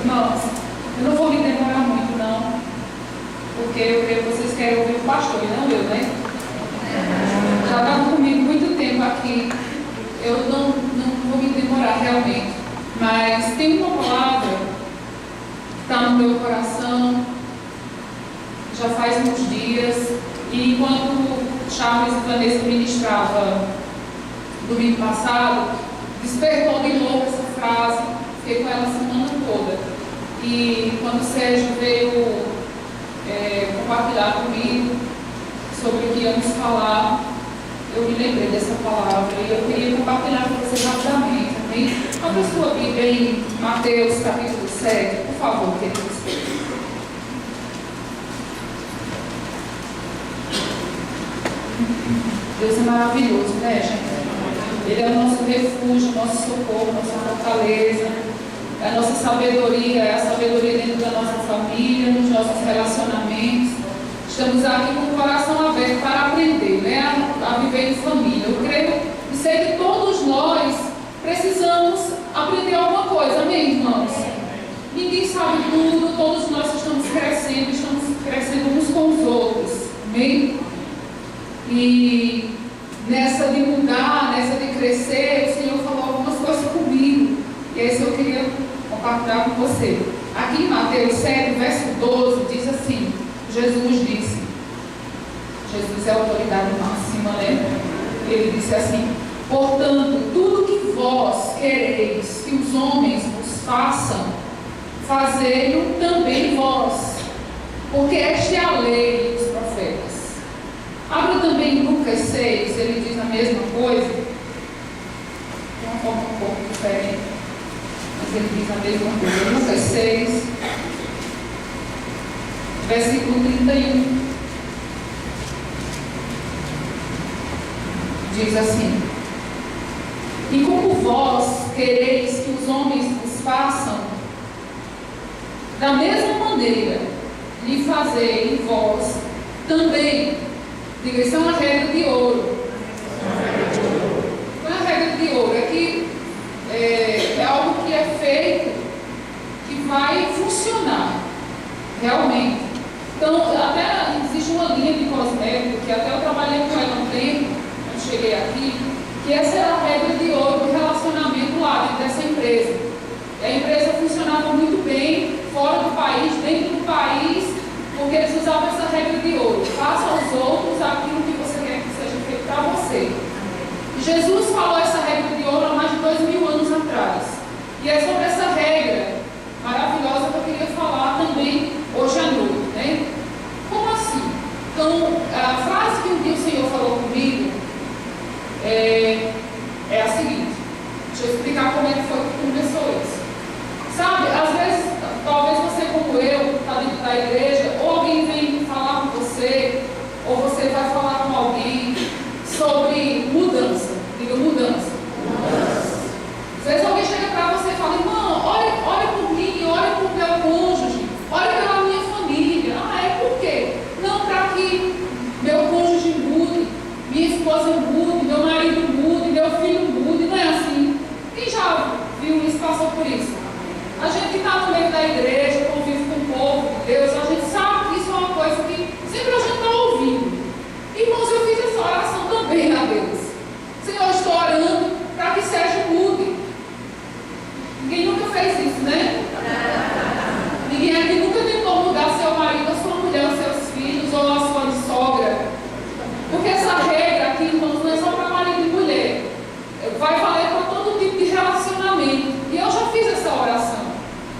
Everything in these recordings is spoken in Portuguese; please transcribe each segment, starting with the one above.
Irmãos, eu não vou me demorar muito, não, porque eu creio que vocês querem ouvir o pastor, e não eu, né? Já estavam comigo muito tempo aqui, eu não vou me demorar realmente, mas tem uma palavra que está no meu coração, já faz uns dias, e enquanto Charles e Vanessa ministrava domingo passado, despertou de novo essa frase, fiquei com ela a semana toda. E quando o Sérgio veio compartilhar comigo sobre o que íamos falar, eu me lembrei dessa palavra e eu queria compartilhar com vocês rapidamente. Amém? Abra sua Bíblia em Mateus capítulo 7, por favor, queridos. Deus é maravilhoso, né, gente? Ele é o nosso refúgio, nosso socorro, nossa fortaleza, é a nossa sabedoria, é a sabedoria dentro da nossa família, nos nossos relacionamentos. Estamos aqui com o coração aberto para aprender, né, a viver em família. Eu creio e sei que todos nós precisamos aprender alguma coisa, amém, irmãos? Ninguém sabe tudo, todos nós estamos crescendo uns com os outros, amém? E nessa de mudar, nessa de crescer, o Senhor falou algumas coisas comigo. E é isso que eu queria compartilhar com você. Aqui em Mateus 7, verso 12, diz assim: Jesus disse, Jesus é a autoridade máxima, né? Ele disse assim: portanto, tudo que vós quereis que os homens vos façam, fazei-o também vós, porque esta é a lei e os profetas. Abra também Lucas 6, ele diz a mesma coisa, de uma forma um pouco diferente, mas ele diz a mesma coisa. Lucas 6, versículo 31, diz assim: e como vós quereis que os homens vos façam, da mesma maneira lhe fazei vós também. Diga, isso é uma regra de ouro. Não é uma regra de ouro, é que é algo que é feito, que vai funcionar realmente. Então, até existe uma linha de cosmético, que até eu trabalhei com ela um tempo, quando cheguei aqui, que essa era a regra de ouro do relacionamento lá dentro dessa empresa. E a empresa funcionava muito bem, fora do país, dentro do país, porque eles usavam essa regra de ouro: faça aos outros aquilo que você quer que seja feito para você. Jesus falou essa regra de ouro há mais de 2000 anos atrás. E é sobre essa regra maravilhosa que eu queria falar também hoje à noite, né? Como assim? Então, a frase que um dia o Senhor falou comigo é a seguinte. Deixa eu explicar como é que foi que começou isso. Sabe, às vezes, talvez você como eu, está dentro da igreja, ou alguém vem falar com você, ou você vai falar com alguém sobre mudança. Diga mudança. Às vezes alguém chega para você e fala: irmão, olha por mim, olha por meu cônjuge, olha pela minha família. Ah, é por quê? Não, para que meu cônjuge mude, minha esposa mude, meu marido mude, meu filho mude. Não é assim? Quem já viu isso, passou por isso? A gente que está no meio da igreja, convive com o povo de Deus, a gente sabe que isso é uma coisa que sempre a gente está ouvindo. Irmãos, eu fiz essa oração também a Deus. Senhor, estou orando para que Sérgio mude. Ninguém nunca fez isso, né? Ninguém aqui nunca tentou mudar seu marido, a sua mulher, os seus filhos ou a sua sogra. Porque essa regra aqui, irmãos, não é só para marido e mulher. Vai valer para todo tipo de relacionamento. E eu já fiz essa oração.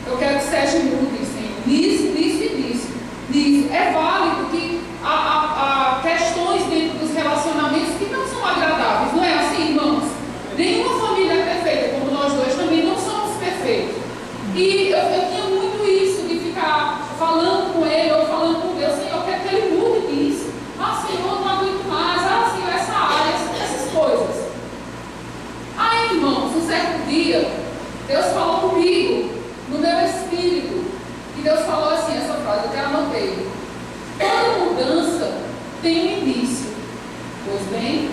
Eu quero que Sérgio mude, Senhor, nisso e nisso. É válido que há questões dentro dos relacionamentos que não são agradáveis. Não é assim, irmãos? Nenhuma família é perfeita, como nós dois também não somos perfeitos. E eu tinha muito isso de ficar falando com ele ou falando com Deus: Senhor, eu quero que ele mude isso. Ah, Senhor, não aguento mais. Ah, Senhor, essa área, essas coisas. Aí, irmãos, um certo dia, Deus falou comigo, no meu espírito, e Deus falou assim, essa frase, eu até anotei: toda mudança tem um início. Pois bem,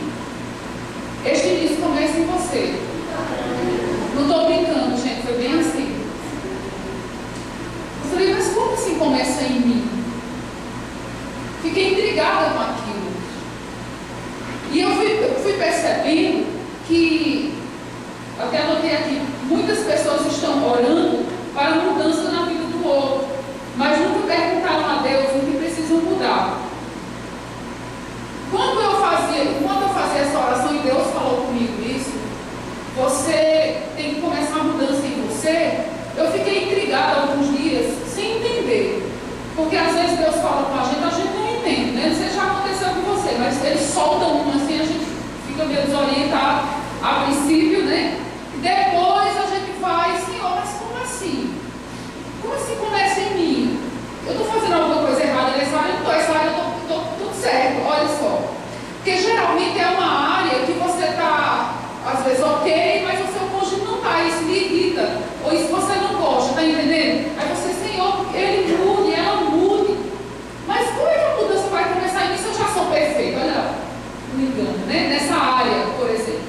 este início começa em você. Não estou brincando, gente, foi bem assim. fiquei intrigada com aquilo. E eu fui percebendo que, até anotei aqui, muitas pessoas estão orando para mudança na vida do outro, mas nunca perguntaram a Deus o que precisam mudar. Enquanto eu fazia essa oração e Deus falou comigo isso, você tem que começar a mudança em você. Eu fiquei intrigada alguns dias, sem entender. Porque às vezes Deus fala com a gente não entende, né? Não sei se já aconteceu com você, mas Ele solta uma assim, a gente fica meio desorientado a princípio, né? E depois a gente vai, Senhor, mas como assim? Como assim começa em mim? Eu estou fazendo alguma coisa errada nessa área? Não estou, essa área eu estou tudo certo, olha só. Porque geralmente é uma área que você está, às vezes, ok, mas o seu cônjuge não está, isso me irrita, ou isso você não gosta, está entendendo? Aí você, Senhor, ele mude, ela mude. Mas como é que a mudança vai começar em mim se eu já sou perfeito? Olha lá, me engano, né? Nessa área, por exemplo.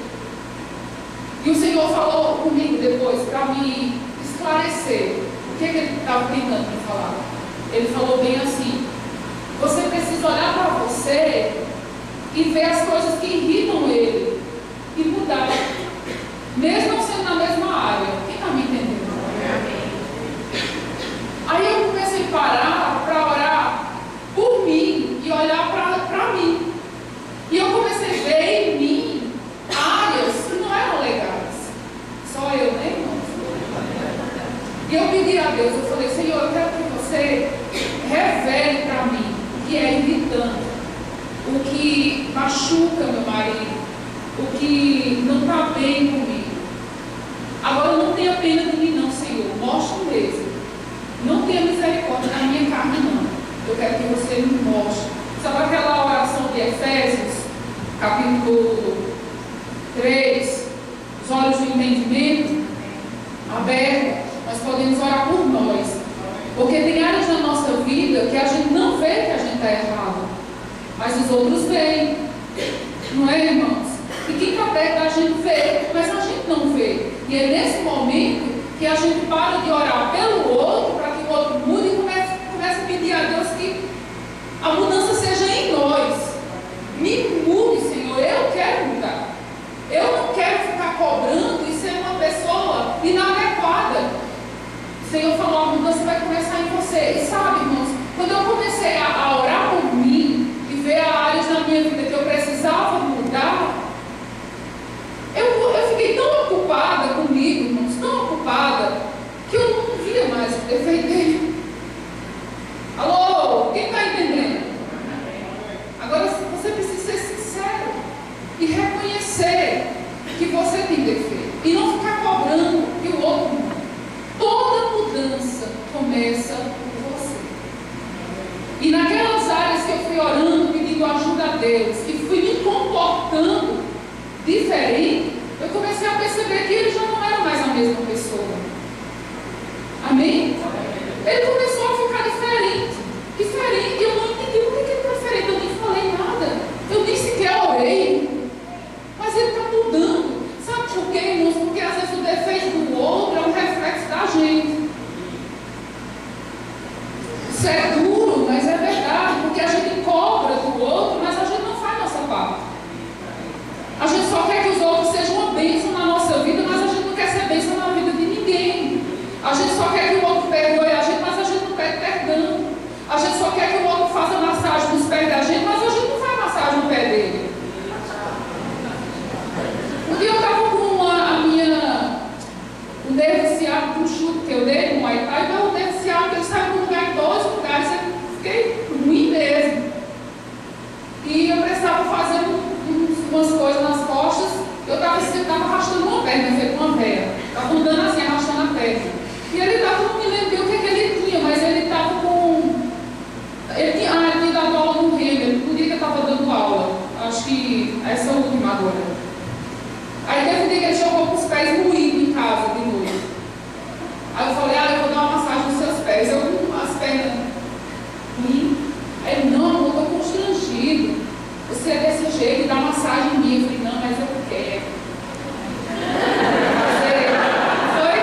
E o Senhor falou comigo depois, para me esclarecer o que ele estava tentando me falar. Ele falou bem assim: você precisa olhar para você e ver as coisas que irritam ele e mudar, mesmo não sendo na mesma área. Quem está me entendendo? Aí eu comecei a parar para orar por mim e olhar para mim. E eu comecei a ver em mim áreas que não eram legais. Só eu, né, irmãos? E eu pedi a Deus, eu falei: Senhor, eu quero que você revele para mim o que é irritante, o que machuca meu marido, o que não está bem comigo. Agora não tenha pena de mim não, Senhor, mostre mesmo. Não tenha misericórdia da minha carne não. Eu quero que você me mostre. Sabe aquela oração de Efésios, capítulo 3, os olhos do entendimento abertos? Nós podemos orar por nós, porque tem áreas da nossa vida que a gente não vê que a gente está errado, mas os outros veem, não é, irmãos? E quem está perto da gente vê, mas a gente não vê. E é nesse momento que a gente para de orar pelo outro, para que o outro mude, e começa a pedir a Deus que a mudança seja em nós. Me mude, Senhor, eu quero mudar. Eu não quero ficar cobrando e ser uma pessoa inadequada. O Senhor falou: a mudança vai começar em você. E sabe, irmãos, quando eu comecei a orar por mim e ver áreas na minha vida que eu precisava mudar, eu fiquei tão ocupada comigo, irmãos, tão ocupada, que eu não via mais o defeito dele. Alô, quem está entendendo? Agora você precisa ser sincero e reconhecer que você tem defeito e não ficar cobrando que o outro não. Toda mudança começa por você. E naquelas áreas que eu fui orando, pedindo ajuda a Deus, e fui me comportando diferente, eu comecei a perceber que ele já não era mais a mesma pessoa. Amém? Ele começou a ficar diferente. E eu não entendi por que ele está diferente. Eu nem falei nada. Eu nem sequer orei. Mas ele está mudando. Sabe por quê, irmãos? Porque às vezes o defeito do outro é um reflexo da gente. Isso é duro, mas é verdade. Porque a gente cobra do outro, mas a gente não faz a nossa parte. A gente só quer que os outros sejam uma bênção na nossa vida, mas a gente não quer ser bênção na vida de ninguém. A gente só quer que o outro perdoe a gente, mas a gente não pede perdão. A gente só quer que o outro faça massagem nos pés da gente, mas a gente não faz massagem no pé dele. Um dia eu estava com um dedo ciático, um chute que eu dei no Muay Thai, então o dedo ciático ele saiu de um lugar em 2 lugares, eu fiquei ruim mesmo. E eu precisava fazer umas coisas nas costas, eu estava arrastando uma perna, feito uma véia. Estava andando assim, arrastando a perna. E ele estava, não me lembro o que ele tinha, mas ele estava com... Ele tinha dado aula no Remo, no dia que eu estava dando aula. Acho que essa é a última agora. Aí teve um dia que ele jogou com os pés moídos em casa de noite. Aí eu falei: eu vou dar uma massagem nos seus pés. Eu com as pernas ruins. Aí ele: não, amor, estou constrangido. Você é desse jeito, dá massagem em mim. Eu falei: não, mas eu quero. Foi?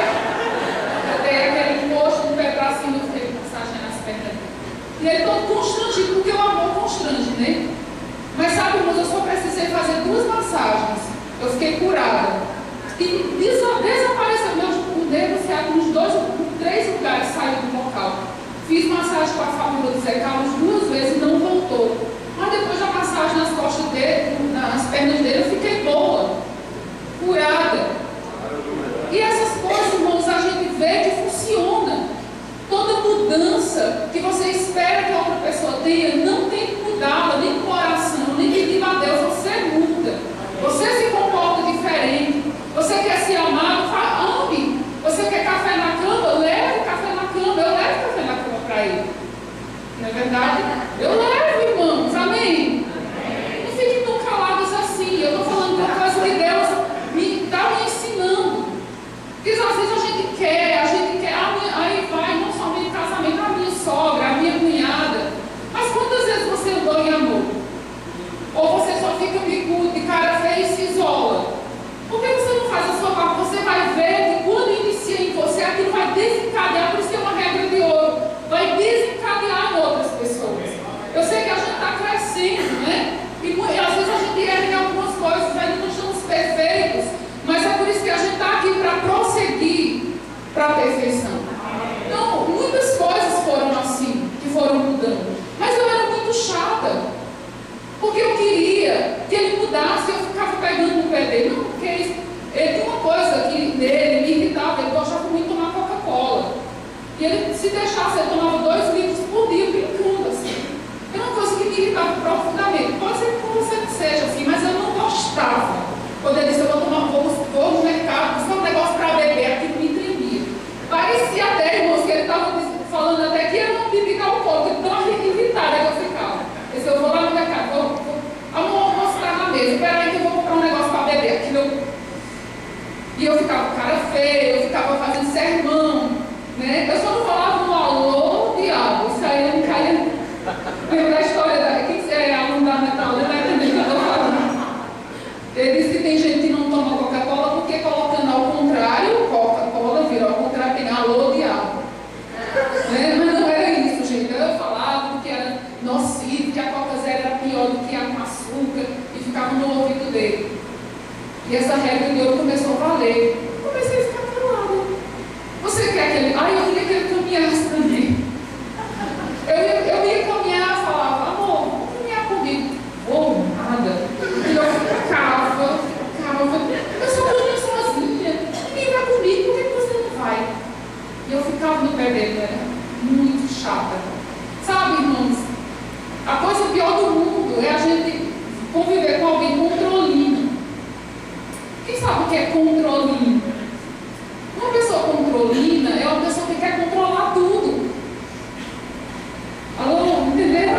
Eu dei aquele posto, um pé pra cima, eu fiquei massagem nas pernas dele. E ele todo constrangido, porque o amor constrange. constrange, né? Mas sabe, irmãos, eu só precisei fazer 2 massagens. Eu fiquei curada. E desapareceu o dedo certo nos 3 lugares, saiu do local. Fiz massagem com a família do Zé Carlos 2 vezes e não voltou. Mas depois da massagem nas costas dele, nas pernas dele, eu fiquei boa, curada. E essas coisas, irmãos, a gente vê que funciona. Toda mudança que você espera que a outra pessoa tenha, não tem que mudá-la, nem com oração, nem pedindo a Deus, você muda. Você se comporta diferente. Você quer ser amado, ame. Você quer café na cama, leve café na cama. Eu levo café na cama para ele. Não é verdade? Eu levo, irmãos. Amém? Não fiquem tão calados assim. Eu estou falando de uma coisa que Deus está me ensinando. Porque às vezes a gente quer, aí vai, não somente em casamento, a minha sogra, a minha cunhada. Mas quantas vezes você andou em amor? Ou você só fica bicudo, de cara feia e se isola? Por que você não faz a sua parte? Você vai ver que quando inicia em você, aquilo vai desencadear, por isso que é uma regra de ouro, vai desencadear em outras pessoas. Eu sei que a gente está crescendo, né? E às vezes a gente erra em algumas coisas, ainda não estamos perfeitos, mas é por isso que a gente está aqui para prosseguir para a perfeição. Então, muitas coisas foram assim, que foram mudando, mas eu era muito chata, porque eu queria que ele mudasse, eu ficava pegando no pé dele. Não, porque ele tinha uma coisa que nele me irritava, ele gostava muito de tomar Coca-Cola. E ele, se deixasse, ele tomava 2 litros por dia, brincando assim. Era uma coisa que me irritava profundamente. Pode ser que você não seja assim, mas eu não gostava. Quando ele disse, eu vou no mercado, buscar um negócio para beber, aquilo me tremia. Parecia até, irmãos, que ele estava falando até que era uma bebida alcoólica, tão irritada que eu ficava. Eu disse, eu vou lá no mercado, vou mostrar na mesa, peraí que eu vou comprar um negócio para beber. E eu ficava cara feia, eu ficava fazendo sermão, né? Eu só não falava no alô, diabo, isso aí não caía. Lembra da história quem é aluno da Natal, não vai entender o que eu estou falando. Ele disse que tem gente que não toma Coca-Cola porque colocando ao contrário, Coca-Cola virou ao contrário, tem alô, diabo. Né? Mas não era isso, gente. Eu falava que era nocivo, que a Coca Zero era pior do que a com açúcar, e ficava no ouvido dele. E essa regra de ouro começou a valer. Comecei a ficar calada. Você quer aquele. Eu queria que ele caminhasse também. Eu ia caminhar, falava, amor, vamos caminhar comigo. Ou nada. E eu ficava. Eu só estou indo sozinha. Ninguém vai comigo, por que você não vai? E eu ficava no pé dele, era muito chata. Sabe, irmãos, a coisa pior do mundo é a gente conviver com alguém controlinho. Quem sabe o que é controlinho? Uma pessoa controlina é uma pessoa que quer controlar tudo. Alô, entenderam?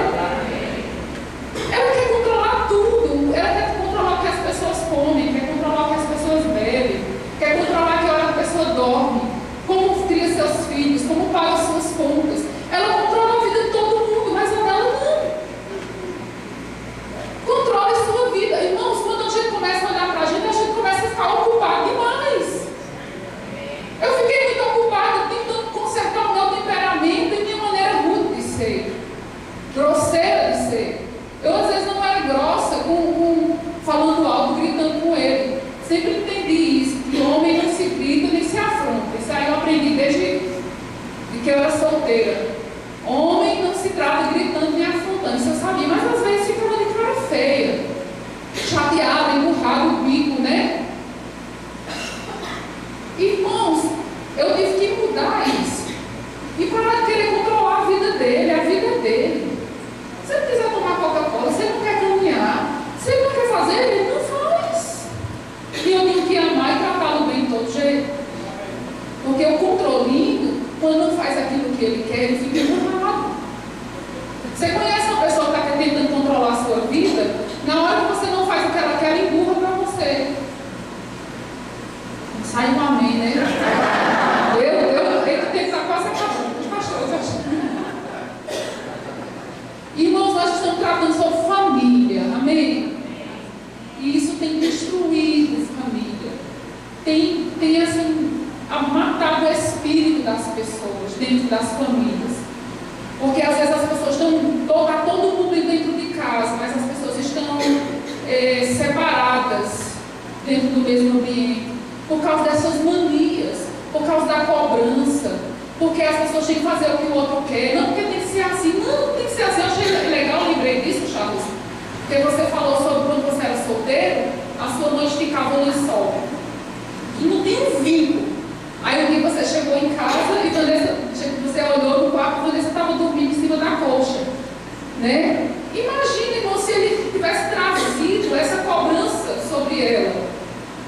Ela quer controlar tudo. Ela quer controlar o que as pessoas comem, quer controlar o que as pessoas bebem, quer controlar que hora a pessoa dorme, como cria seus filhos, como paga suas contas. Ela controla a vida de todo mundo, mas a dela não. Controle a sua vida. Irmãos, quando a gente começa a olhar para a gente começa a ficar ocupado demais. Eu fiquei muito ocupada tentando consertar o meu temperamento e minha maneira rude de ser, grosseira de ser. Eu às vezes não era grossa falando alto, gritando com ele. Sempre entendi isso, que homem não se grita nem se afronta. Isso aí eu aprendi desde que eu era solteira. Homem não se trata gritando nem afrontando. Isso eu sabia, mas às vezes ficava de cara feia, chateada, empurrada o bico, né? Irmãos, eu tive que mudar isso e parar de querer controlar a vida dele, a vida dele. Se ele quiser tomar Coca-Cola, se ele não quer caminhar, se ele não quer fazer, ele não faz. E eu tenho que amar e tratá-lo bem de todo jeito. Porque o controlinho, quando não faz aquilo que ele quer, ele fica empurrado. Você conhece uma pessoa que está tentando controlar a sua vida? Na hora que você não faz o que ela quer, ela empurra para você. Sai um amém, né? Eu tenho que estar quase acabando. Irmãos, nós estamos tratando sobre família, amém? E isso tem destruído família. Tem assim, matado o espírito das pessoas dentro das famílias. Porque às vezes as pessoas está todo mundo dentro de casa. paradas dentro do mesmo ambiente, por causa dessas manias, por causa da cobrança, porque as pessoas têm que fazer o que o outro quer, não porque tem que ser assim, não tem que ser assim. Eu achei legal, lembrei disso, Charles, porque você falou sobre quando você era solteiro, a sua mãe esticava o lençol, e não tem um vínculo. Aí um dia você chegou em casa e você olhou no quarto e Vanessa estava dormindo em cima da colcha, né? Imagina, irmão, se ele tivesse trazido essa cobrança sobre ela.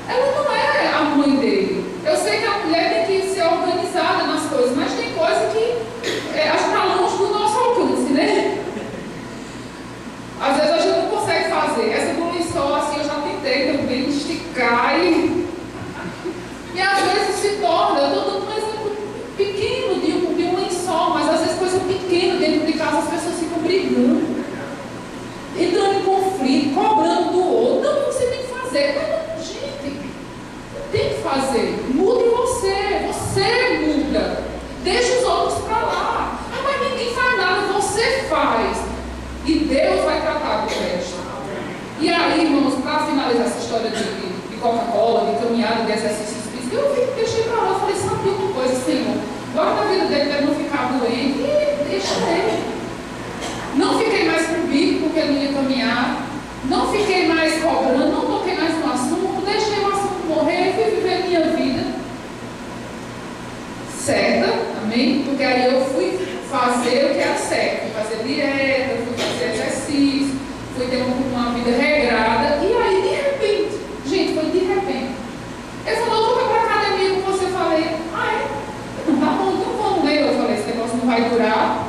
Ela não é a mãe dele. Eu sei que a mulher tem que ser organizada nas coisas, mas tem coisa que acho que está longe do nosso alcance, né? Às vezes a gente não consegue fazer. Essa do lençol, assim, eu já tentei também esticar e às vezes se torna, eu estou dando um exemplo pequeno de um lençol, mas às vezes coisa pequena dentro de casa as pessoas ficam brigando, entrando em conflito, cobrando do outro. Não, você tem que fazer. Mas, gente, tem que fazer. Mude você muda. Deixa os outros para lá. Ah, mas ninguém faz nada, você faz. E Deus vai tratar do resto. E aí, irmãos, para finalizar essa história de Coca-Cola, de caminhada, de exercícios físicos, eu deixei para lá, eu falei, sabe uma coisa, Senhor? Guarda a vida dele para ele não ficar doente e deixa ele. Não fiquei mais com o bico porque ele não ia caminhar, não fiquei mais cobrando, não toquei mais no assunto, deixei o assunto morrer e fui viver a minha vida certa, amém? Porque aí eu fui fazer o que era certo, fui fazer dieta, fui fazer exercício, fui ter uma vida regrada, e aí de repente, gente, foi de repente. Ele falou, vou para a academia com você. Eu falei, não, tá bom, então vamos ver. Eu falei, esse negócio não vai durar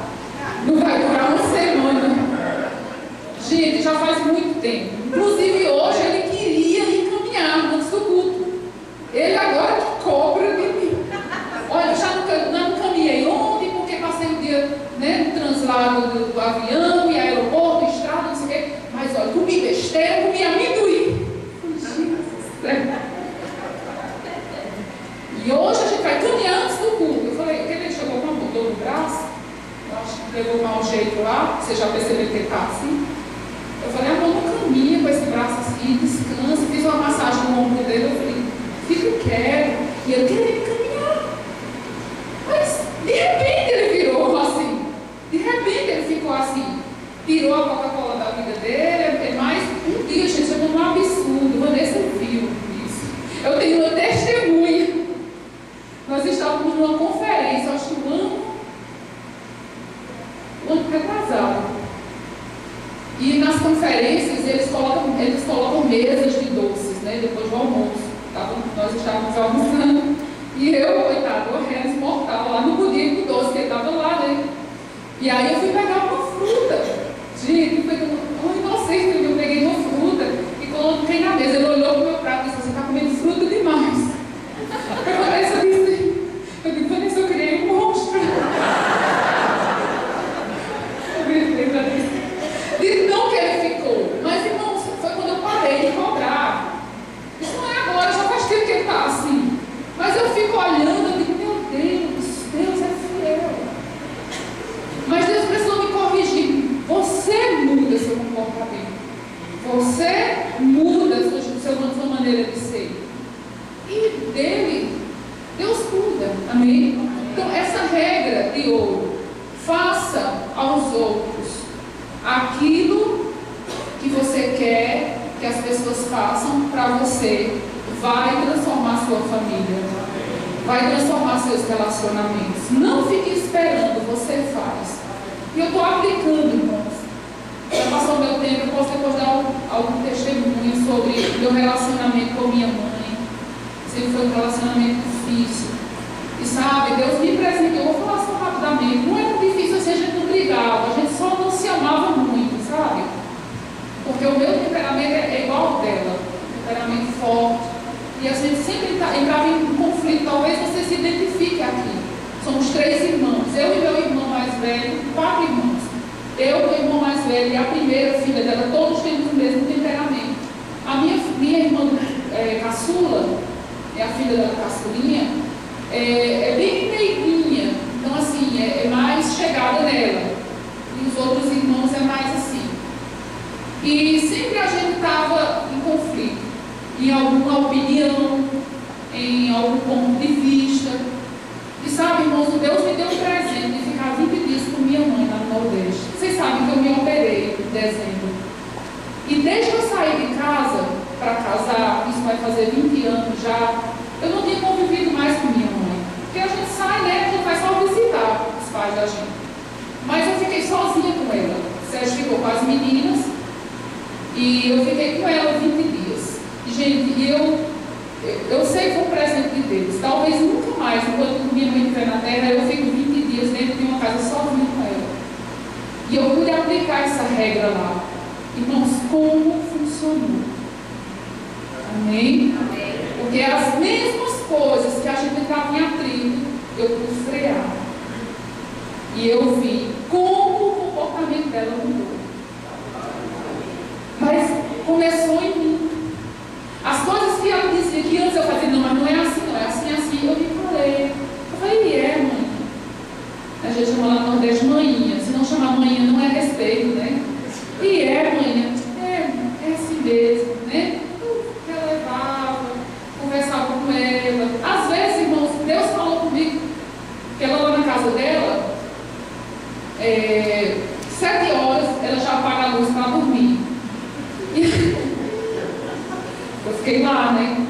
uma semana. Gente, já faz muito tempo. Inclusive hoje ele queria ir caminhar antes do culto. Ele agora que cobra de mim. Olha, eu já não caminhei ontem porque passei o dia, né, no translado do avião e aeroporto, estrada, não sei o quê. Mas olha, comi besteira, comi amendoim. E hoje a gente vai caminhar antes do culto. Eu falei, porque ele chegou com uma dor no braço, eu acho que levou um mau jeito lá, você já percebeu que ele está assim. Eu falei, amor, não caminha com esse braço assim, descansa. Fiz uma massagem no ombro dele, eu falei, fica quieto. E eu queria caminhar. Mas de repente ele virou assim, de repente ele ficou assim, tirou a Coca-Cola da vida dele. Mais um dia, gente, chegou num absurdo. Vanessa viu isso. Eu tenho uma testemunha. Nós estávamos numa conferência, acho que um ano retrasado. E nas conferências eles colocam mesas de doces, né, depois do almoço. Nós estávamos almoçando e eu, coitado, o mortal lá, não podia ir com o doce, porque ele estava lá, né? E aí eu fui pegar uma fruta. Gente, eu inocente, eu peguei uma fruta e coloquei na mesa. Ele olhou para o meu prato e disse, você está comendo fruta demais. Eu disse, Vanessa, eu criei um monstro. De tão que ele ficou. Mas, irmãos, foi quando eu parei de cobrar. Isso não é agora, já faz tempo que ele está assim. Mas eu fico olhando, eu digo, meu Deus é fiel. Mas Deus precisou me corrigir. Você muda seu comportamento. Você muda sua maneira de ser. E dele, Deus muda. Amém? Então, essa regra de ouro, faça aos outros aquilo que você quer que as pessoas façam para você, vai transformar sua família, vai transformar seus relacionamentos. Não fique esperando, você faz. E eu estou aplicando, irmãos. Já passou meu tempo, eu posso depois dar algum testemunho sobre meu relacionamento com minha mãe. Sempre foi um relacionamento difícil. E sabe, Deus me presenteou, vou falar só rapidamente, não era difícil assim, a gente não brigava, a gente só não se amava muito, sabe? Porque o meu temperamento é igual ao dela, um temperamento forte. E a gente sempre entrava em conflito, talvez você se identifique aqui. Somos 3 irmãos, eu e meu irmão mais velho, 4 irmãos. Eu, meu irmão mais velho e a primeira filha dela, todos temos o mesmo temperamento. A minha irmã caçula, é a filha dela caçulinha, é bem meiguinha, então assim, é mais chegada nela. E os outros irmãos é mais assim. E sempre a gente estava em conflito. em alguma opinião, em algum ponto de vista. E sabe, irmãos, Deus me deu um presente de ficar 20 dias com minha mãe lá no Nordeste. Vocês sabem que eu me operei em dezembro. E desde que eu saí de casa para casar, isso vai fazer 20 anos já, eu não tinha convivido mais com minha mãe. Porque a gente sai, né? A gente vai só visitar os pais da gente. Mas eu fiquei sozinha com ela. O Sérgio ficou com as meninas e eu fiquei com ela 20 dias. Gente, eu sei que foi um presente de Deus. Talvez nunca mais, enquanto minha mãe estiver na terra, eu fico 20 dias dentro de uma casa sozinha com ela. E eu pude aplicar essa regra lá. Irmãos, como funcionou? Amém? Amém? Porque as mesmas coisas que a gente estava em atrito, eu pude frear. E eu vi como o comportamento dela mudou. Mas começou em mim. As coisas que ela dizia que antes eu fazia, não, mas não é assim, não é assim, assim. Eu me falei. Eu falei, mãe. A gente chama lá no Nordeste manhinha. Se não chamar manhinha, não é respeito, né? Mãe, é assim mesmo, né? Eu levava, conversava com ela. Às vezes, irmãos, Deus falou comigo que ela lá na casa dela, 7 horas, ela já apaga a luz para dormir. Eu fiquei lá, né?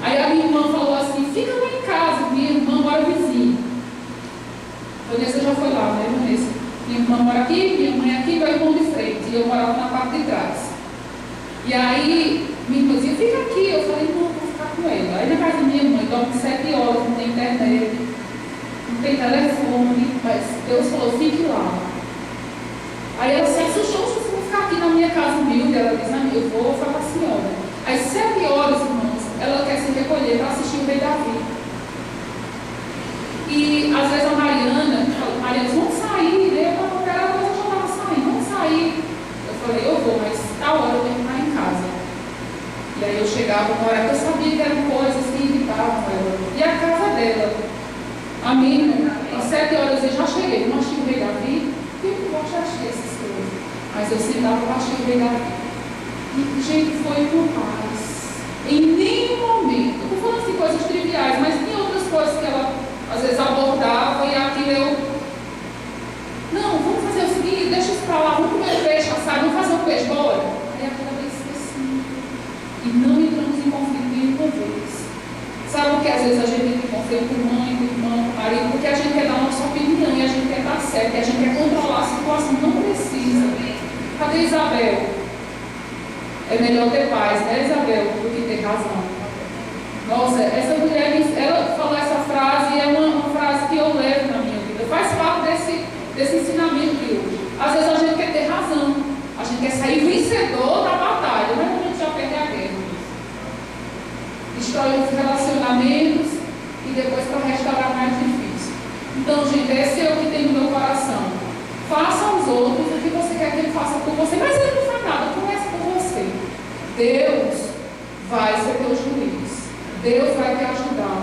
Aí a minha irmã falou assim, fica lá em casa, minha irmã mora vizinha. Vanessa já foi lá, né, Vanessa? Minha irmã mora aqui, minha mãe aqui, meu irmão de frente. E eu morava na parte de trás. E aí, minha irmã dizia, fica aqui. Eu falei, não, vou ficar com ela. Aí na casa da minha mãe, dorme 7 horas, não tem internet, não tem telefone. Mas Deus falou, fique lá. Aí ela se assustou, se eu vou ficar aqui na minha casa humilde. Ela diz, eu vou falar para a senhora. Às 7 horas, irmãos, ela quer se recolher para assistir o Rei Davi. E às vezes a Mariana fala, Mariana, vamos sair, né? Eu estava operada, mas eu já estava saindo, vamos sair. Eu falei, eu vou, mas tal hora eu tenho que ficar em casa. E aí eu chegava uma hora que eu sabia que eram coisas que irritavam ela. E a casa dela. Amém? Às 7 horas eu já cheguei, não achei o Rei Davi, eu não gosto de assistir essas coisas. Mas eu sentava para assistir o Rei Davi. E, gente, foi por paz. Em nenhum momento, eu estou falando de coisas triviais, mas tem outras coisas que ela às vezes abordava e aquilo eu. Não, vamos fazer o seguinte, deixa isso para lá, vamos comer o peixe assado, vamos fazer o peixe, bora. Aí aquela vez assim. E não entramos em conflito nenhuma vez. Sabe o que às vezes a gente entra em conflito com mãe, com irmão, com marido? Porque a gente quer dar a nossa opinião e a gente quer estar certo, e a gente quer controlar a situação. Não precisa. Cadê Isabel? É melhor ter paz, né, Isabel, do que ter razão. Nossa, essa mulher, ela falou essa frase e é uma frase que eu levo na minha vida. Faz parte desse ensinamento de hoje. Às vezes a gente quer ter razão. A gente quer sair vencedor da batalha, mas a gente já perde a guerra. Destrói os relacionamentos e depois para restaurar mais difícil. Então, gente, esse é o que tem no meu coração. Faça aos outros o que você quer que ele faça por você. Mas ele não faz nada, começa por você. Deus vai ser teu juiz. Deus vai te ajudar.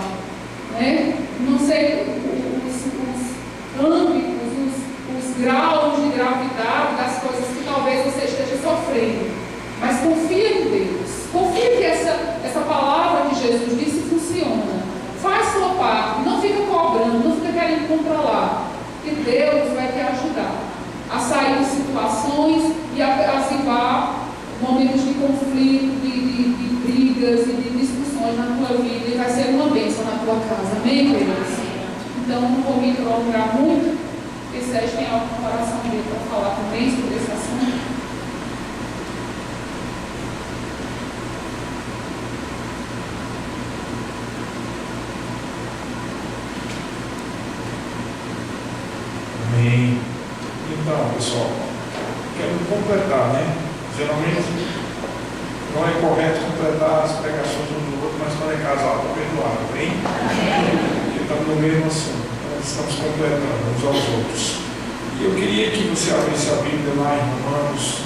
Né? Não sei os âmbitos, os graus de gravidade das coisas que talvez você esteja sofrendo. Mas confia em Deus. Confia que essa palavra que Jesus disse funciona. Faz sua parte. Não fica cobrando, não fica querendo controlar. E Deus vai te ajudar a sair de situações e a apaziguar momentos de conflito, de brigas e de discussões na tua vida, e vai ser uma bênção na tua casa. Amém, queridos? Então, não vou me prolongar muito, porque Sérgio tem algo no coração dele para falar também sobre esse assunto. Amém. Então, pessoal, quero completar, né? Geralmente não é correto completar as pregações um do outro, mas quando é casal, está perdoado, bem? Porque estamos no mesmo assunto, então estamos completando uns aos outros. E eu queria que você abrisse a Bíblia lá em Romanos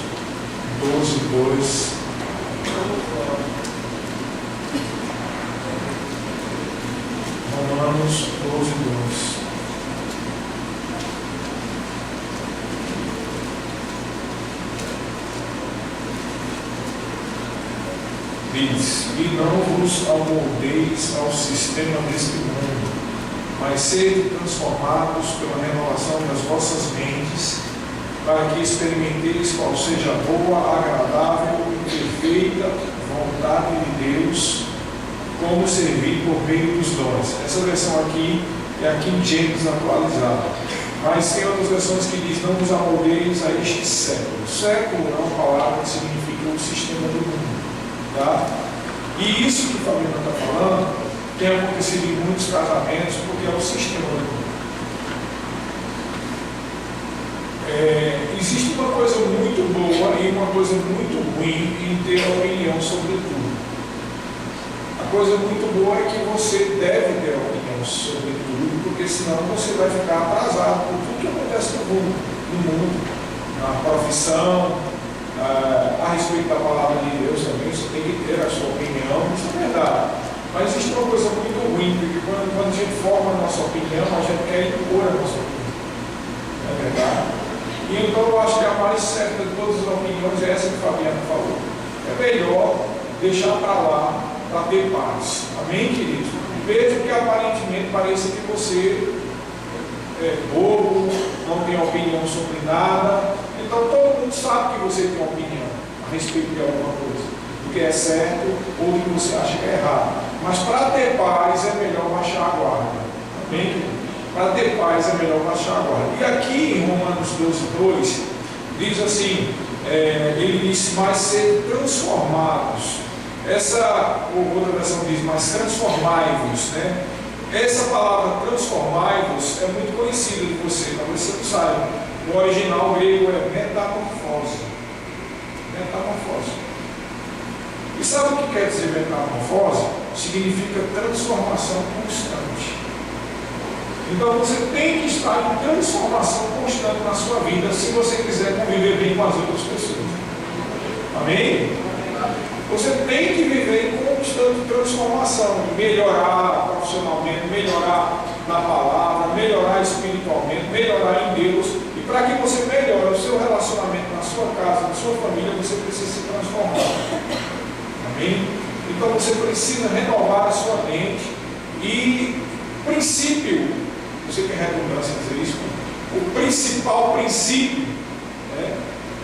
12, 2. Romanos 12, 2. diz: e não vos amoldeis ao sistema deste mundo, mas sede transformados pela renovação das vossas mentes, para que experimenteis qual seja a boa, agradável e perfeita vontade de Deus, como servir por meio dos dons. Essa versão aqui é a King James atualizada, mas tem outras versões que diz: não vos amoldeis a este século. Século é uma palavra que significa o sistema do mundo, tá? E isso que o Fabiano está falando tem acontecido em muitos casamentos, porque é o sistema do mundo. Existe uma coisa muito boa e uma coisa muito ruim em ter opinião sobre tudo. A coisa muito boa é que você deve ter opinião sobre tudo, porque senão você vai ficar atrasado por tudo que acontece no mundo, na profissão, a respeito da palavra de Deus também. Você tem que ter a sua opinião, isso é verdade. Mas existe uma coisa muito ruim, porque quando a gente forma a nossa opinião, a gente quer impor a nossa opinião. Não é verdade? E então eu acho que a mais certa de todas as opiniões é essa que o Fabiano falou. É melhor deixar para lá, para ter paz. Amém, queridos? Mesmo que aparentemente pareça que você é bobo, não tem opinião sobre nada. Então todo mundo sabe que você tem uma opinião a respeito de alguma coisa, do que é certo ou do que você acha que é errado. Mas para ter paz é melhor baixar a guarda. Amém, queridos? Para ter paz é melhor baixar a guarda. E aqui em Romanos 12:2 diz assim, ele diz: mas ser transformados. Essa, ou outra versão diz: mas transformai-vos, né? Essa palavra transformai-vos é muito conhecida de você, talvez você não saiba. No original grego é metamorfose. Metamorfose. E sabe o que quer dizer metamorfose? Significa transformação constante. Então você tem que estar em transformação constante na sua vida, se você quiser conviver bem com as outras pessoas. Amém? Você tem que viver em constante transformação, melhorar profissionalmente, melhorar na palavra, melhorar espiritualmente, melhorar em Deus. E para que você melhore o seu relacionamento na sua casa, na sua família, você precisa se transformar. Amém? Então você precisa renovar a sua mente. E princípio, você tem redundância em dizer isso? O principal princípio,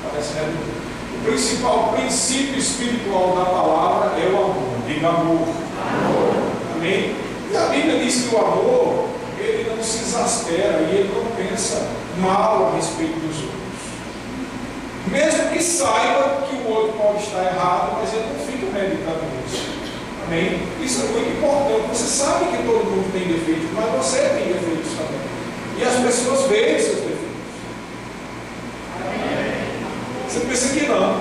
parece redundante. O principal princípio espiritual da palavra é o amor. Diga amor. Amém? E a Bíblia diz que o amor, ele não se exaspera e ele não pensa mal a respeito dos outros. Mesmo que saiba que o outro pode estar errado, mas ele não fica meditando nisso. Amém? Isso é muito importante. Você sabe que todo mundo tem defeitos, mas você tem defeitos também. E as pessoas veem seus defeitos. Você pensa que não.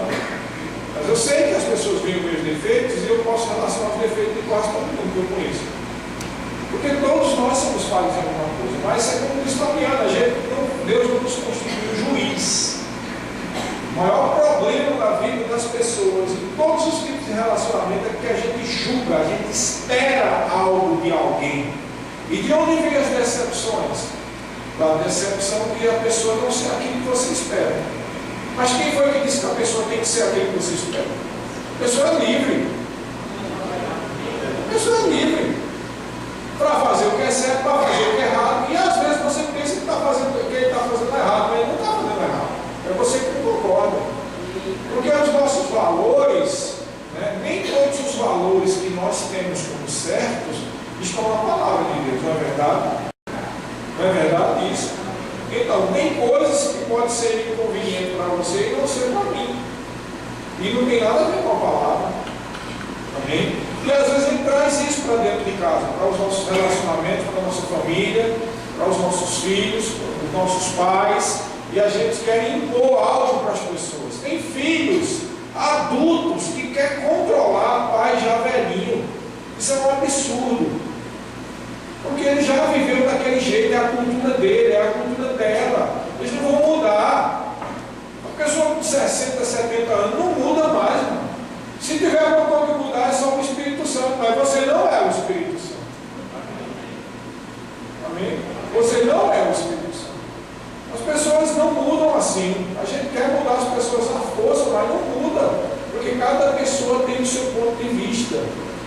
Mas eu sei que as pessoas veem os meus defeitos e eu posso relacionar os defeitos de quase todo mundo que eu conheço. Porque todos nós somos falhos em alguma coisa. Mas é como diz Fabiano, Deus não nos constituiu juiz. O maior problema da vida das pessoas, em todos os tipos de relacionamento, é que a gente julga, a gente espera algo de alguém. E de onde vem as decepções? Da decepção de a pessoa não ser aquilo que você espera. Mas quem foi que disse que a pessoa tem que ser aquilo que você espera? A pessoa é livre. A pessoa é livre para fazer o que é certo, para fazer o que é errado. E às vezes você pensa que ele está fazendo errado, mas ele não está fazendo errado. É você que não concorda. Porque os nossos valores, nem todos os valores que nós temos como certos estão na palavra de Deus, não é verdade? Não é verdade isso? Então, tem coisas que podem ser inconvenientes para você e não ser para mim. E não tem nada a ver com a palavra. Amém? E às vezes ele traz isso para dentro de casa, para os nossos relacionamentos, para a nossa família, para os nossos filhos, para os nossos pais. E a gente quer impor algo para as pessoas. Tem filhos adultos que querem controlar pai já velhinho. Isso é um absurdo. Porque ele já viveu daquele jeito, é a cultura dele, é a cultura dela. Eles não vão mudar. A pessoa com 60, 70 anos não muda mais, irmão. Se tiver alguma coisa que mudar, é só o Espírito Santo, mas você não é o Espírito Santo. Amém? Você não é o Espírito Santo. As pessoas não mudam assim. A gente quer mudar as pessoas à força, mas não muda. Porque cada pessoa tem o seu ponto de vista.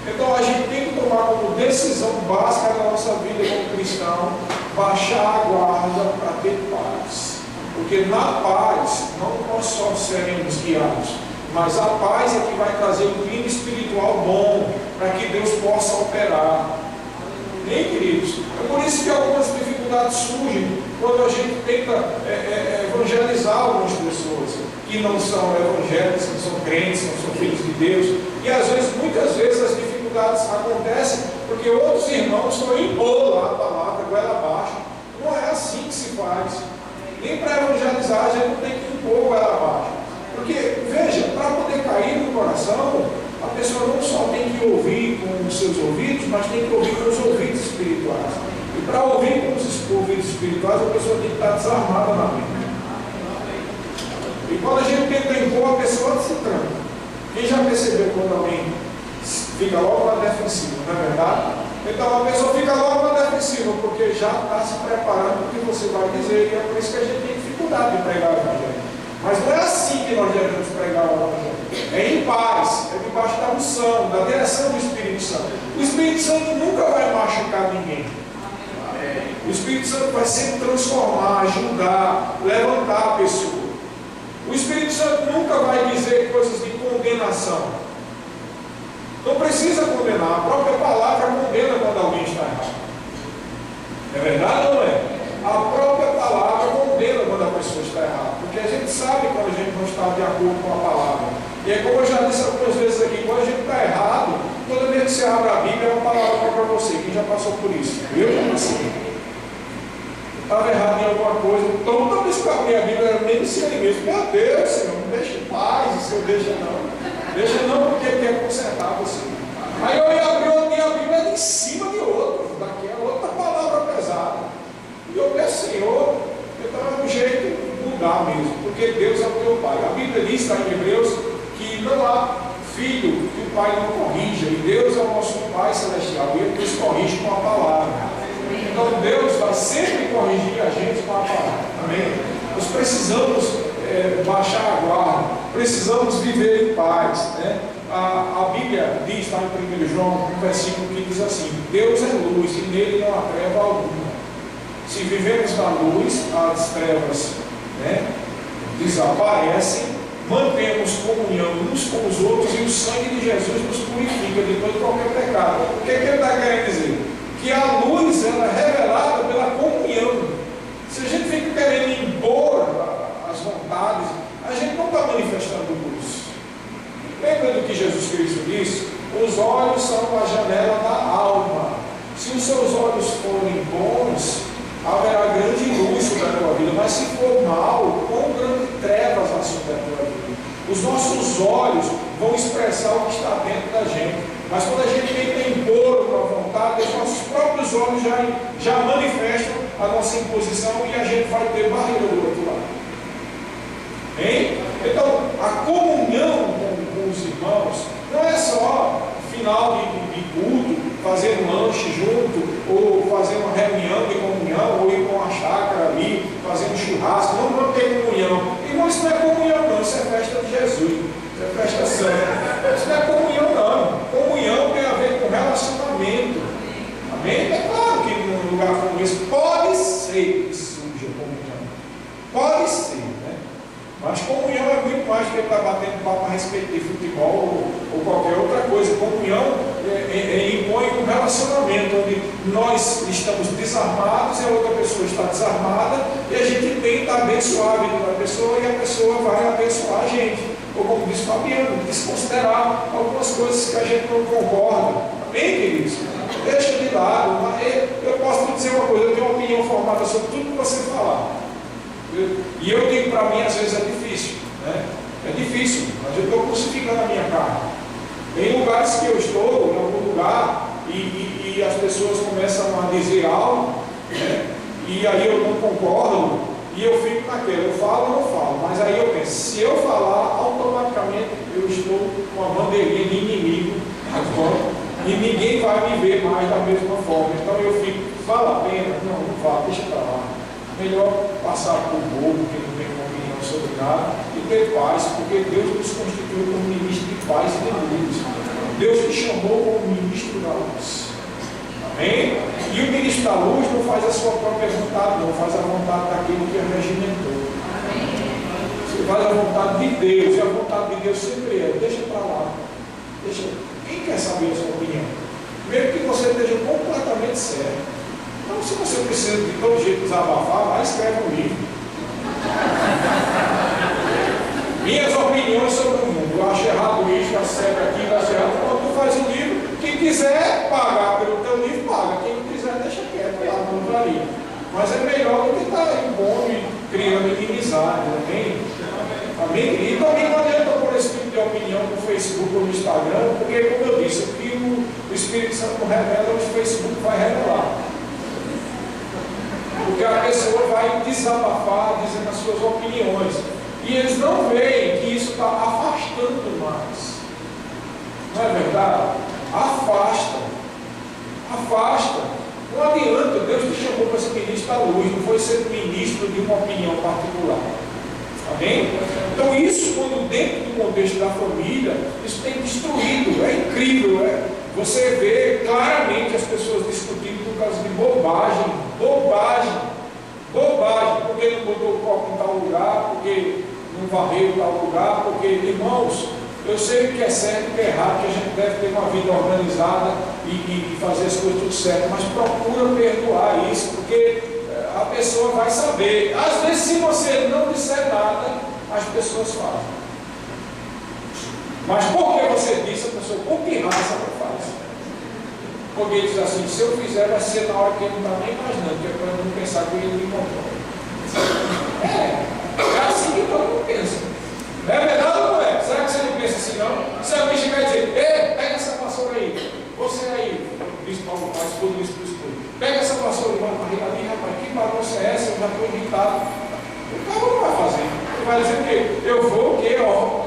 Então a gente tem que tomar como decisão básica da nossa vida como cristão, baixar a guarda para ter paz. Porque na paz, não nós só seremos guiados, mas a paz é que vai trazer um clima espiritual bom, para que Deus possa operar. Nem, queridos? É por isso que algumas dificuldades surgem quando a gente tenta evangelizar algumas pessoas que não são evangélicos, não são crentes, não são filhos de Deus. E às vezes, muitas vezes, as dificuldades acontecem porque outros irmãos estão impondo lá a palavra, goela abaixo. Não é assim que se faz. Nem para evangelizar, a gente não tem que impor goela abaixo. Porque, veja, para poder cair no coração, a pessoa não só tem que ouvir com os seus ouvidos, mas tem que ouvir com os ouvidos espirituais. E para ouvir com os ouvidos espirituais, a pessoa tem que estar desarmada na mente. E quando a gente tenta impor, a pessoa se tranca. Quem já percebeu quando alguém fica logo na defensiva, não é verdade? Então a pessoa fica logo na defensiva, porque já está se preparando para o que você vai dizer, e é por isso que a gente tem dificuldade de pregar o Evangelho. Mas não é assim que nós devemos pregar o Evangelho. É em paz, é debaixo da unção, da direção do Espírito Santo. O Espírito Santo nunca vai machucar ninguém. O Espírito Santo vai sempre transformar, ajudar, levantar a pessoa. O Espírito Santo nunca vai dizer coisas de condenação. Não precisa condenar, a própria palavra condena quando alguém está errado. É verdade ou não é? A própria palavra condena quando a pessoa está errada. Porque a gente sabe quando a gente não está de acordo com a palavra. E é como eu já disse algumas vezes aqui, quando a gente está errado, toda vez que você abre a Bíblia, é uma palavra para você. Quem já passou por isso? Eu já passei. Estava errado em alguma coisa, toda vez que eu abri a Bíblia, eu nem disse ali mesmo, meu Deus, Senhor, não deixe em paz, o Senhor deixa não, porque Ele quer consertar você. Aí eu ia abrir a Bíblia era em cima de outro, daqui é outra palavra pesada. E eu peço, Senhor, eu estava no jeito de mudar mesmo, porque Deus é o teu Pai. A Bíblia diz, está em Hebreus, que não há filho que o Pai não corrija, e Deus é o nosso Pai Celestial, e Ele nos corrige com a palavra. Então Deus vai sempre corrigir a gente com a palavra. Amém? Nós precisamos baixar a guarda, precisamos viver em paz. Né? A Bíblia diz, está em 1 João, um versículo que diz assim: Deus é luz e nele não há treva alguma. Se vivemos na luz, as trevas desaparecem, mantemos comunhão uns com os outros e o sangue de Jesus nos purifica de todo qualquer pecado. O que ele está querendo dizer? Que a luz ela é revelada pela comunhão. Se a gente fica querendo impor as vontades, a gente não está manifestando luz. Lembra do que Jesus Cristo disse? Os olhos são a janela da alma. Se os seus olhos forem bons, haverá grande luz sobre a tua vida, mas se for mal, quão grande trevas há sobre a tua vida. Os nossos olhos vão expressar o que está dentro da gente. Mas quando a gente tenta impor uma vontade, os nossos próprios olhos já manifestam a nossa imposição e a gente vai ter barreira do outro lado. Hein? Então, a comunhão com os irmãos não é só final de culto, fazer um lanche junto, ou fazer uma reunião de comunhão, ou ir com uma chácara ali, fazer um churrasco. Não vamos ter comunhão. Irmão, isso não é comunhão, não, isso é festa de Jesus. Isso é festa santa. Isso não é comunhão, não. Comunhão tem a ver com relacionamento. Amém? É claro que num lugar como esse pode ser que surja comunhão. Pode ser, né? Mas comunhão é muito mais do que estar batendo papo a respeito de futebol ou qualquer outra coisa. Comunhão impõe um relacionamento onde nós estamos desarmados e a outra pessoa está desarmada e a gente tenta abençoar a vida da pessoa e a pessoa vai abençoar a gente. Ou como diz Fabiano, desconsiderar algumas coisas que a gente não concorda. Amém, queridos? Deixa de lado. Eu posso te dizer uma coisa, eu tenho uma opinião formada sobre tudo que você falar. E eu digo para mim, às vezes é difícil. Né? É difícil, mas eu estou crucificando a minha carne. Tem lugares que eu estou, em algum lugar, e as pessoas começam a dizer algo, né? E aí eu não concordo. E eu fico naquela, eu falo ou não falo, mas aí eu penso, se eu falar, automaticamente eu estou com a bandeirinha de inimigo agora, e ninguém vai me ver mais da mesma forma. Então eu fico, vale a pena? Não vale, deixa para lá. Melhor passar por bobo, que não tem uma opinião sobre nada, e ter paz, porque Deus nos constituiu como ministro de paz e de luz. Deus te chamou como ministro da luz. Amém? E o ministro da luz não faz a sua própria vontade, não faz a vontade daquele que a regimentou. Você faz a vontade de Deus, e a vontade de Deus sempre é: deixa para lá. Deixa. Quem quer saber a sua opinião? Mesmo que você esteja completamente certo. Então, se você precisa de todo jeito desabafar, vai escreve um livro. Minhas opiniões sobre o mundo. Eu acho errado isso, eu acho certo aquilo, eu acho errado. Quando tu faz um livro, quem quiser pagar pelo teu livro, paga. Quem não quiser, deixa quieto, lá não varia. Mas é melhor do que estar impondo e criando inimizade, amém? Amém? E também não adianta por esse tipo de opinião no Facebook ou no Instagram, porque, como eu disse, o que o Espírito Santo revela, o Facebook vai revelar. Porque a pessoa vai desabafar, dizendo as suas opiniões. E eles não veem que isso está afastando mais. Não é verdade? Afasta. Afasta. Não adianta, Deus te chamou para ser ministro da luz, não foi ser ministro de uma opinião particular. Amém? Então isso, quando dentro do contexto da família, isso tem destruído. É incrível, você vê claramente as pessoas discutindo por causa de bobagem. Porque não botou o copo em tal lugar, porque não varreu em tal lugar, porque, irmãos, eu sei o que é certo e o que é errado, que a gente deve ter uma vida organizada e fazer as coisas tudo certo, mas procura perdoar isso, porque a pessoa vai saber. Às vezes, se você não disser nada, as pessoas fazem. Mas porque você disse, a pessoa, por que raça ela faz? Porque ele diz assim: se eu fizer, vai ser na hora que ele não está nem imaginando, que é para não pensar que ele me controla. É assim que todo mundo pensa. É verdade ou não é? Será que você não pensa assim, não? Se alguém chegar e dizer: pega essa vassoura aí, você aí, diz Paulo, mas tudo isso para o escuro. Pega essa vassoura e vai para ali, rapaz, que bagunça é essa? Eu já estou irritado. O cara não vai fazer. Ele vai dizer o quê? Eu vou o quê?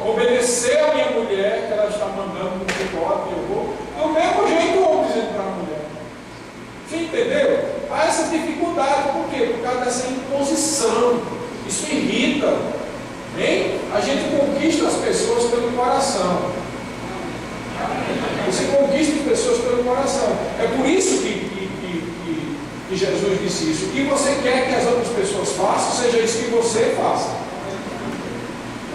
Obedecer a minha mulher, que ela está mandando no chicote, eu vou. Do mesmo jeito, o homem dizendo para a mulher. Você entendeu? Há essa dificuldade. Por quê? Por causa dessa imposição. Isso irrita. Hein? A gente conquista as pessoas pelo coração. Você conquista as pessoas pelo coração. É por isso que Jesus disse isso. O que você quer que as outras pessoas façam, seja isso que você faça.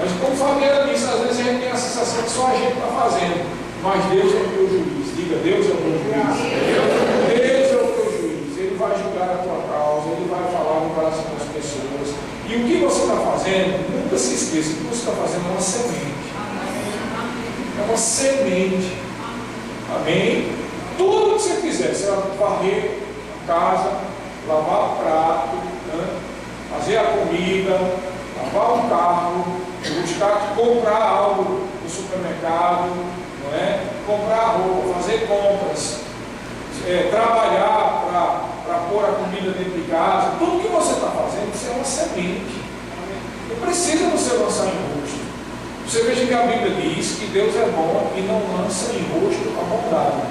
Mas como Fabiana disse, às vezes a gente tem a sensação que só a gente está fazendo. Mas Deus é o teu juiz. Diga: Deus é o meu juiz. Deus é o teu juiz. Ele vai julgar a tua causa. Ele vai falar no coração das pessoas. E o que você está fazendo, nunca se esqueça, o que você está fazendo é uma semente. É uma semente. Amém? Tudo que você fizer, você vai varrer a casa, lavar o prato, né? Fazer a comida, lavar um carro, comprar algo no supermercado, não é? Comprar roupa, fazer compras, trabalhar para pôr a comida dentro de casa. Tudo que você está fazendo, isso é uma semente. Não precisa você lançar em rosto. Você veja que a Bíblia diz que Deus é bom e não lança em rosto a bondade.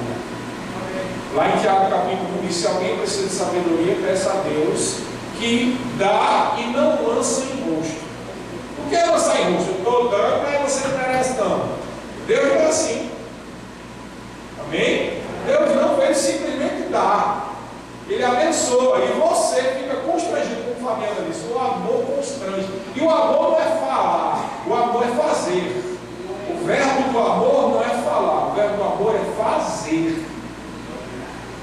Lá em Tiago capítulo 1 diz: se alguém precisa de sabedoria, peça a Deus, que dá e não lança em rosto. O que é lançar em rosto? Eu estou dando, mas você não merece tanto. Deus não é assim. Amém? Deus não, ele simplesmente dá. Ele abençoa. E você fica constrangido, como Fabiana disse. O amor constrange. E o amor não é falar, o amor é fazer. O verbo do amor não é falar, o verbo do amor é fazer.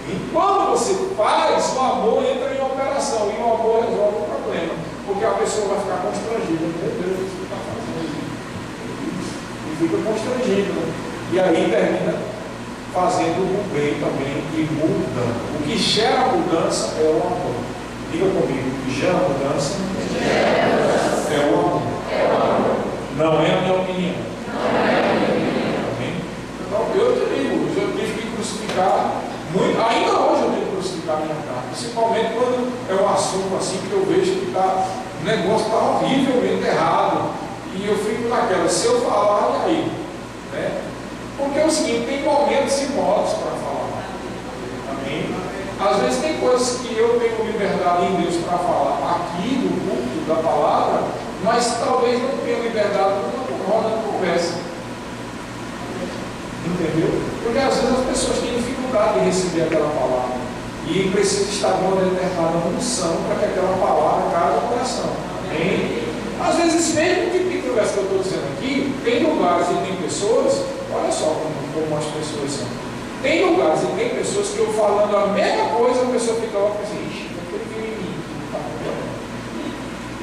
E quando você faz, o amor entra em operação. E o amor resolve o problema. Porque a pessoa vai ficar constrangida. Meu Deus, o que você está fazendo? E fica constrangido. E aí termina fazendo o bem também e muda. O que gera mudança é o amor. Diga comigo: o que gera mudança é o amor. Não é a minha opinião. Amém? Então, eu te digo, eu tive que crucificar muito. Ainda hoje eu tenho que crucificar a minha carne. Principalmente quando é um assunto assim que eu vejo que o negócio está horrivelmente errado. E eu fico naquela: se eu falar, e aí? Né? Porque é o seguinte, tem momentos e modos para falar. Amém? Às vezes tem coisas que eu tenho liberdade em Deus para falar aqui no culto da palavra, mas talvez não tenha liberdade numa roda de conversa. Entendeu? Porque às vezes as pessoas têm dificuldade de receber aquela palavra. E precisa estar numa determinada unção para que aquela palavra caia no coração. Amém? Às vezes, mesmo tipo de conversa que eu estou dizendo aqui, tem lugares e tem pessoas, olha só como as pessoas são. Tem lugares e tem pessoas que eu falando a mesma coisa, a pessoa fica lá e assim, ixi, aquele que em mim, não está concordando.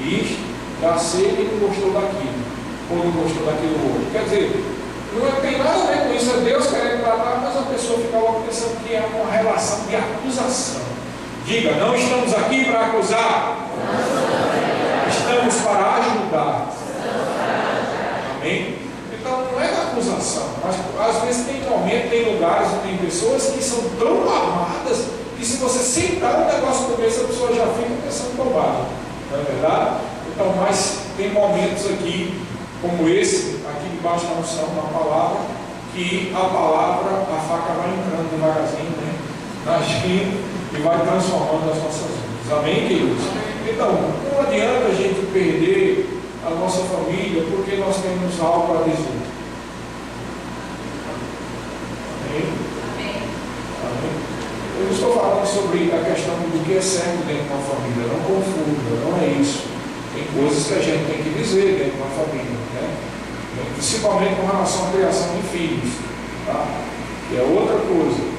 Ixi, já sei que não gostou daquilo, ou não gostou daquilo outro. Quer dizer, não tem nada a ver com isso, é Deus querendo tratar, mas a pessoa fica logo pensando que é uma relação de acusação. Diga, não estamos aqui para acusar, estamos para ajudar. Amém? Então não é acusação, mas às vezes tem momentos, tem lugares e tem pessoas que são tão armadas que se você sentar no negócio do mês, a pessoa já fica pensando bobagem. Não é verdade? Então, mas tem momentos aqui, como esse, aqui debaixo da unção, na palavra, que a palavra, a faca vai entrando devagarzinho, né? Na gente e vai transformando as nossas vidas. Amém, queridos? Então, não adianta a gente perder a nossa família porque nós temos algo a dizer. Amém? Amém? Eu não estou falando sobre a questão do que é certo dentro de uma família. Não confunda, não é isso. Tem coisas que a gente tem que dizer dentro de uma família, né? Principalmente com relação à criação de filhos, tá? Que é outra coisa.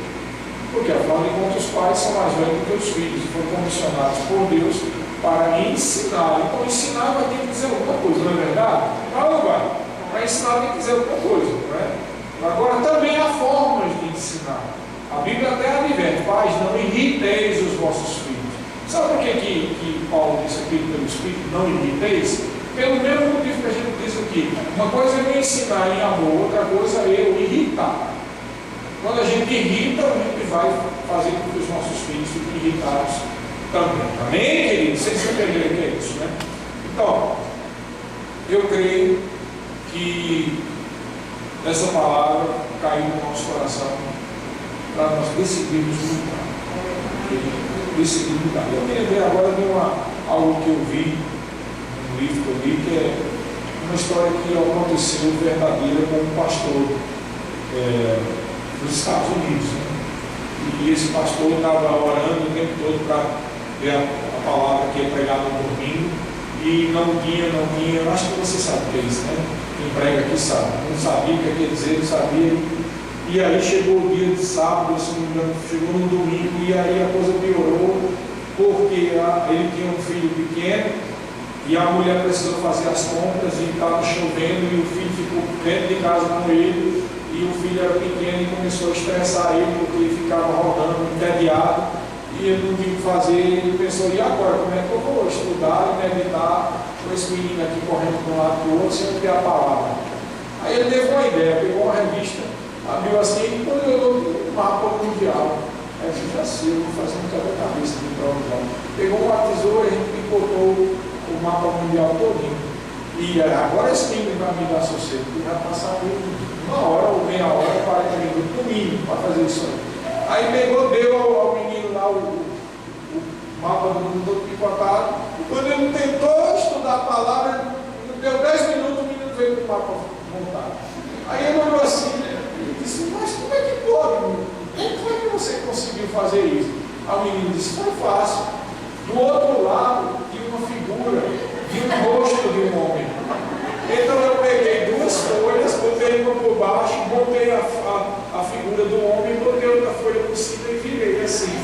Porque afinal de contas os pais são mais velhos do que os filhos, foram condicionados por Deus para ensinar. Então ensinar vai ter que dizer alguma coisa, não é verdade? Não vai. Para ensinar tem que dizer alguma coisa, não é? Agora também há formas de ensinar. A Bíblia até adverte, pais, não irriteis os vossos filhos. Sabe por que Paulo disse aqui pelo Espírito, não irriteis? Pelo mesmo motivo que a gente diz aqui. Uma coisa é me ensinar em amor, outra coisa é eu irritar. Quando a gente irrita, a gente vai fazer com que os nossos filhos fiquem irritados também. Amém, queridos? Vocês entenderam o que é isso, né? Então, eu creio que essa palavra caiu no nosso coração para nós decidirmos mudar. Decidir mudar. Eu me lembrei agora de algo que eu vi, um livro que eu li, que é uma história que aconteceu verdadeira com um pastor nos Estados Unidos, né? E esse pastor estava orando o tempo todo para ver a palavra que ia pregar no domingo e não tinha, eu acho que você sabe o que é isso, né? Quem prega aqui sabe, não sabia o que ia dizer, não sabia, e aí chegou o dia de sábado, se não me engano, chegou no domingo e aí a coisa piorou, porque ele tinha um filho pequeno e a mulher precisou fazer as compras e estava chovendo e o filho ficou dentro de casa com ele. E o filho era pequeno e começou a estressar ele, porque ele ficava rodando, entediado, e ele não tinha o que fazer. Ele pensou, e agora, como é que eu vou estudar e meditar com esse menino aqui correndo de um lado para o outro, sem ter a palavra? Aí ele teve uma ideia, pegou uma revista, abriu assim e olhou o mapa mundial. Aí eu disse, já sei, eu vou fazer um quebra-cabeça de prova. Pegou uma tesoura e picotou o mapa mundial todinho. E agora esse menino vai me dar sossego, porque vai passar uma hora ou meia hora, 40 minutos no mínimo para fazer isso aí. Aí pegou, deu ao menino lá o mapa do mundo todo picotado. E quando ele tentou estudar a palavra, deu 10 minutos, o menino veio com o mapa montado. Aí ele olhou assim e disse, mas como é que pode? Como foi que você conseguiu fazer isso? Aí o menino disse, foi fácil. Do outro lado tinha uma figura de um rosto de um homem. Então eu peguei duas folhas, botei uma por baixo, botei a figura do homem, botei outra folha por cima e virei assim.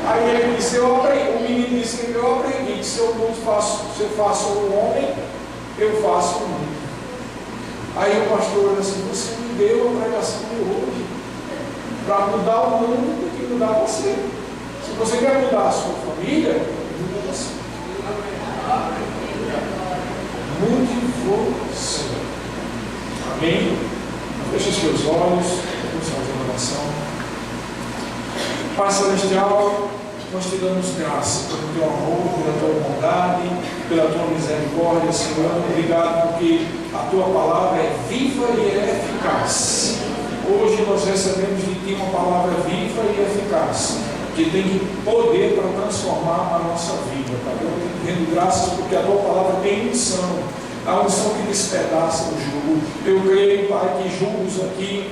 Aí ele disse, o menino disse, eu aprendi que se eu faço um homem, eu faço um mundo. Aí o pastor disse, você me deu a pregação de hoje para mudar o mundo, tem que mudar você. Se você quer mudar a sua família, muda você. Mude você. Amém? Feche os seus olhos, vamos fazer uma oração. Pai Celestial, nós te damos graça pelo teu amor, pela tua bondade, pela tua misericórdia, Senhor. Obrigado porque a tua palavra é viva e é eficaz. Hoje nós recebemos de ti uma palavra viva e eficaz, que tem poder para transformar a nossa vida, tá bom? Rendo graças porque a tua palavra tem unção, a unção que despedaça o jugo. Eu creio, Pai, que jugos aqui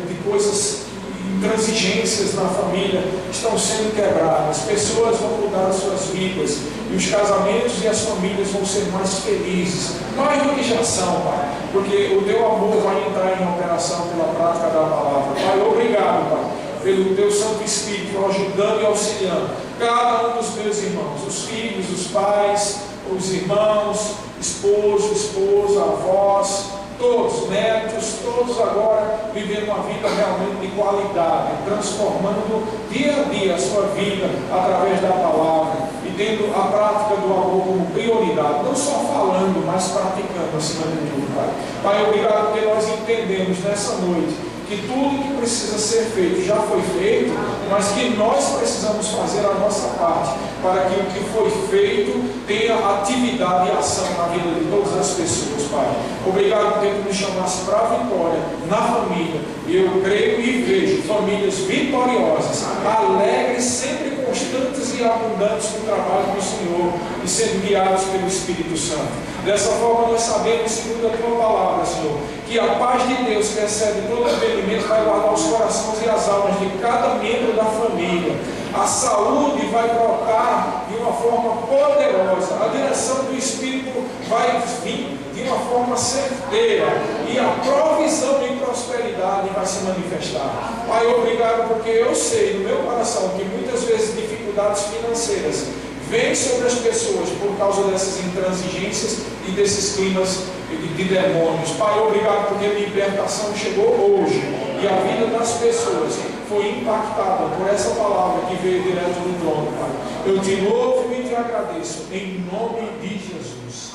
de coisas, intransigências na família estão sendo quebradas, pessoas vão mudar as suas vidas, e os casamentos e as famílias vão ser mais felizes, mais do que já são, Pai, porque o teu amor vai entrar em operação pela prática da palavra. Pai, obrigado, Pai, pelo teu Santo Espírito ajudando e auxiliando cada um dos meus irmãos, os filhos, os pais, os irmãos, esposo, esposa, avós, todos, netos, todos agora vivendo uma vida realmente de qualidade, transformando dia a dia a sua vida através da palavra e tendo a prática do amor como prioridade, não só falando, mas praticando acima de tudo, Pai. Pai, obrigado porque nós entendemos nessa noite que tudo que precisa ser feito já foi feito, mas que nós precisamos fazer a nossa parte para que o que foi feito tenha atividade e ação na vida de todas as pessoas, Pai. Obrigado porque tu me chamasse para a vitória na família. Eu creio e vejo famílias vitoriosas, alegres, sempre constantes e abundantes no trabalho do Senhor e sendo guiados pelo Espírito Santo. Dessa forma nós sabemos, segundo a tua palavra, Senhor, que a paz de Deus, que excede todo entendimento, vai guardar os corações e as almas de cada membro da família. A saúde vai brotar de uma forma poderosa, a direção do Espírito vai vir de uma forma certeira, e a provisão e prosperidade vai se manifestar. Pai, obrigado porque eu sei no meu coração que muitas vezes dificuldades financeiras vêm sobre as pessoas por causa dessas intransigências e desses climas de demônios. Pai, obrigado porque a libertação chegou hoje e a vida das pessoas foi impactada por essa palavra que veio direto do trono, Pai. Eu te louvo e te agradeço em nome de Jesus.